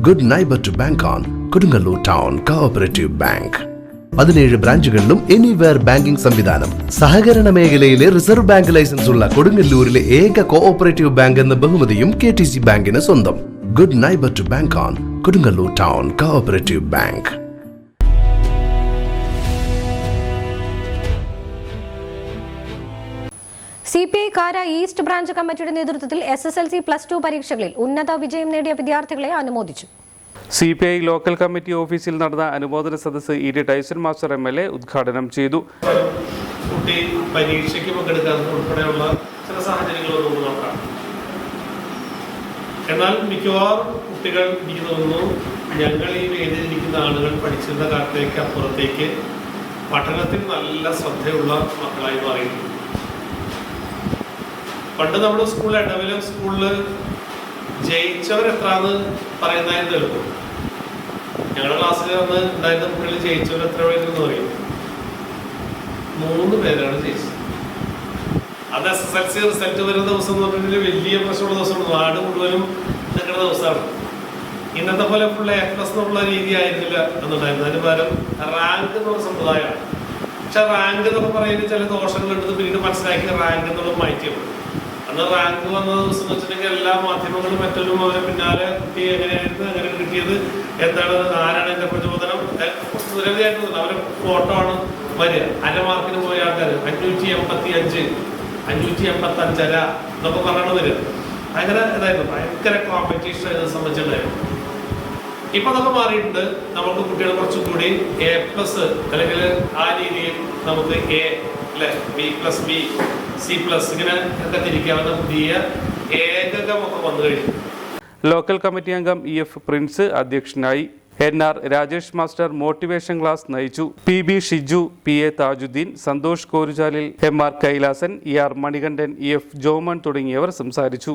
Good neighbour to bank on Kodungallur town cooperative bank. 17 ബ്രാഞ്ചുകളിലും anywhere banking സംവിധാനം. സഹകരണ മേഖലയിലെ റിസർവ് ബാങ്ക് ലൈസൻസ് ഉള്ള കൊടുങ്ങല്ലൂരിലെ ഏക കോഓപ്പറേറ്റീവ് ബാങ്ക് എന്ന ബഹുമതിയും KTC ബാങ്കിന് സ്വന്തം. Good neighbour to bank on Kodungallur town cooperative bank. CPI Kara east branch കമ്മിറ്റിയുടെ നേതൃത്വത്തിൽ SSLC +2 പരീക്ഷകളിൽ ഉന്നത വിജയം നേടിയ വിദ്യാർത്ഥികളെ അനുമോദിച്ചു. CPI ലോക്കൽ കമ്മിറ്റി ഓഫീസിൽ നടന്ന അനുമോദന സദസ്സ് ED ടൈസൺ മാസ്റ്റർ MLA ഉദ്ഘാടനം ചെയ്തു. കുട്ടി പരീക്ഷയ്ക്ക് പങ്കെടുക്കാൻ ഉൾപ്പെടെയുള്ള ചില സാഹചര്യങ്ങളൊന്നും നോക്കാം. എന്നാൽ മിക്കവാറും കുട്ടികൾ എനിക്ക് തോന്നുന്നു ഞങ്ങൾ ഈ വേദിയിലിരിക്കുന്ന ആളുകൾ പഠിച്ചിരുന്ന കാലത്തേക്ക് അപ്പുറത്തേക്ക് പഠനത്തിൽ നല്ല ശ്രദ്ധയുള്ള മക്കളായി മാറിയിട്ടുണ്ട്. പണ്ട് നമ്മുടെ സ്കൂളിൽ ഇടവലം സ്കൂളിൽ ജയിച്ചവരെത്രാന്ന് പറയുന്നതായിരുന്നു എളുപ്പം. ഞങ്ങളുടെ ക്ലാസ്സിൽ അന്ന് ഉണ്ടായിരുന്ന കുട്ടികൾ ജയിച്ചവർ എത്ര പേരെന്ന് പറയും? 3 പേരാണ് ജയിച്ചത്. അത് SSLC റിസൾട്ട് വരുന്ന ദിവസം എന്ന് പറഞ്ഞിട്ടുണ്ടെങ്കിൽ വലിയ പ്രശ്നമുള്ള ദിവസമാണ്. നാട് മുഴുവനും നിൽക്കുന്ന ദിവസമാണ്. ഇന്നത്തെ പോലെ ഫുൾ A+ എന്നുള്ള രീതി ആയിരുന്നില്ല എന്നുണ്ടായിരുന്നു. അതിന് പകരം റാങ്ക് എന്നുള്ള സമ്പ്രദായമാണ്. പക്ഷെ റാങ്ക് എന്നൊക്കെ പറയുന്നത് ചില ദോഷങ്ങളുണ്ടെന്ന് പിന്നീട് മനസ്സിലാക്കി റാങ്ക് എന്നുള്ള മാറ്റിയത്. അന്ന് റാങ്ക് വന്ന ദിവസം എന്ന് വെച്ചിട്ടുണ്ടെങ്കിൽ എല്ലാ മാധ്യമങ്ങളും മറ്റൊരു അവരെ പിന്നാലെ കുട്ടി എങ്ങനെയായിരുന്നു, എങ്ങനെ കിട്ടിയത്, എന്താണ്, ആരാണ് എൻ്റെ പ്രചോദനം, നിരവധിയായിട്ട് അവരെ ഫോട്ടോ ആണ് വരിക. അരമാർക്കിന് പോയ ആൾക്കാർ 585, 585 എന്നൊക്കെ പറഞ്ഞാണ് വരിക. അങ്ങനെ ഇതായിരുന്നു, ഭയങ്കര കോമ്പറ്റീഷൻ ഇതിനെ സംബന്ധിച്ചിട്ടുണ്ടായിരുന്നു. ഇപ്പൊ അതൊക്കെ മാറിയിട്ടുണ്ട്. നമുക്ക് കുട്ടികൾ കുറച്ചും കൂടി A+ അല്ലെങ്കിൽ ആ രീതിയിൽ നമുക്ക് A, B+B, C+ ഇങ്ങനെ ഒക്കെ തിരിക്കാവുന്ന പുതിയ ഏകകമൊക്കെ വന്നു കഴിഞ്ഞു. ലോക്കൽ കമ്മിറ്റി അംഗം EF പ്രിൻസ് അധ്യക്ഷനായി. NR Rajesh master motivation class നയിച്ചു. PB Shiju, PA Thajudheen, Santhosh Koruchalil, MR Kailasan, ER Manikandan, EF Jomon തുടങ്ങിയവർ സംസാരിച്ചു.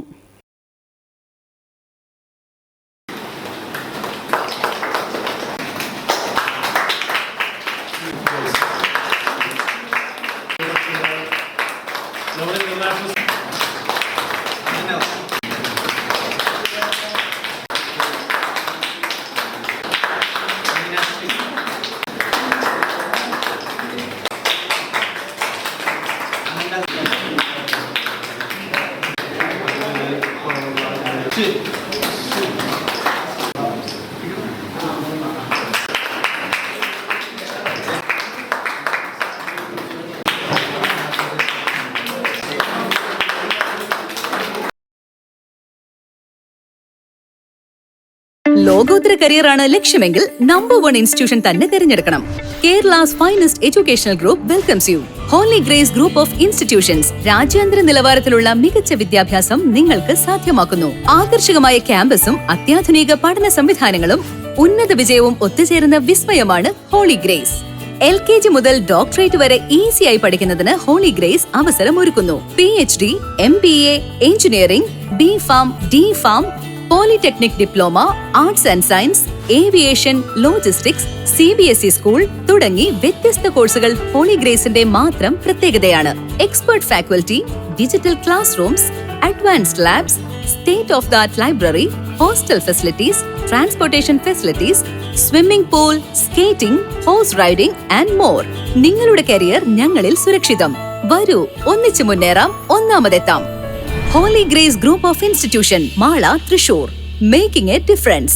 ലോകോത്തര കരിയറാണ് ലക്ഷ്യമെങ്കിൽ നമ്പർ 1 ഇൻസ്റ്റിറ്റ്യൂഷൻ തന്നെ തിരഞ്ഞെടുക്കണം. Kerala's finest educational group welcomes you. Holy Grace group of institutions രാജ്യാന്തര നിലവാരത്തിലുള്ള മികച്ച വിദ്യാഭ്യാസം നിങ്ങൾക്ക് സാധ്യമാക്കുന്നു. ആകർഷകമായ ക്യാമ്പസും അത്യാധുനിക പഠന സംവിധാനങ്ങളും ഉന്നത വിജയവും ഒത്തുചേരുന്ന വിസ്മയമാണ് ഹോളി ഗ്രേസ്. LKG മുതൽ ഡോക്ടറേറ്റ് വരെ ഈസിയായി പഠിക്കുന്നതിന് ഹോളി ഗ്രേസ് അവസരമൊരുക്കുന്നു. PhD, MBA, engineering, B.Pharm, D.Pharm, polytechnic diploma, arts and science, aviation, logistics, CBSE school തുടങ്ങി വ്യത്യസ്ത കോഴ്സുകൾ ഹോളി ഗ്രേസിന്റെ മാത്രം പ്രത്യേകതയാണ്. Expert faculty, digital class rooms, advanced labs, state of the art library, hostel facilities, transportation facilities, swimming pool, skating, horse riding and more. നിങ്ങളുടെ career ഞങ്ങളിൽ സുരക്ഷിതം. വരൂ, ഒന്നിച്ചു മുന്നേറാം, ഒന്നാമതെത്താം. Holy Grace Group of Institution, Mala, Thrissur, making a difference.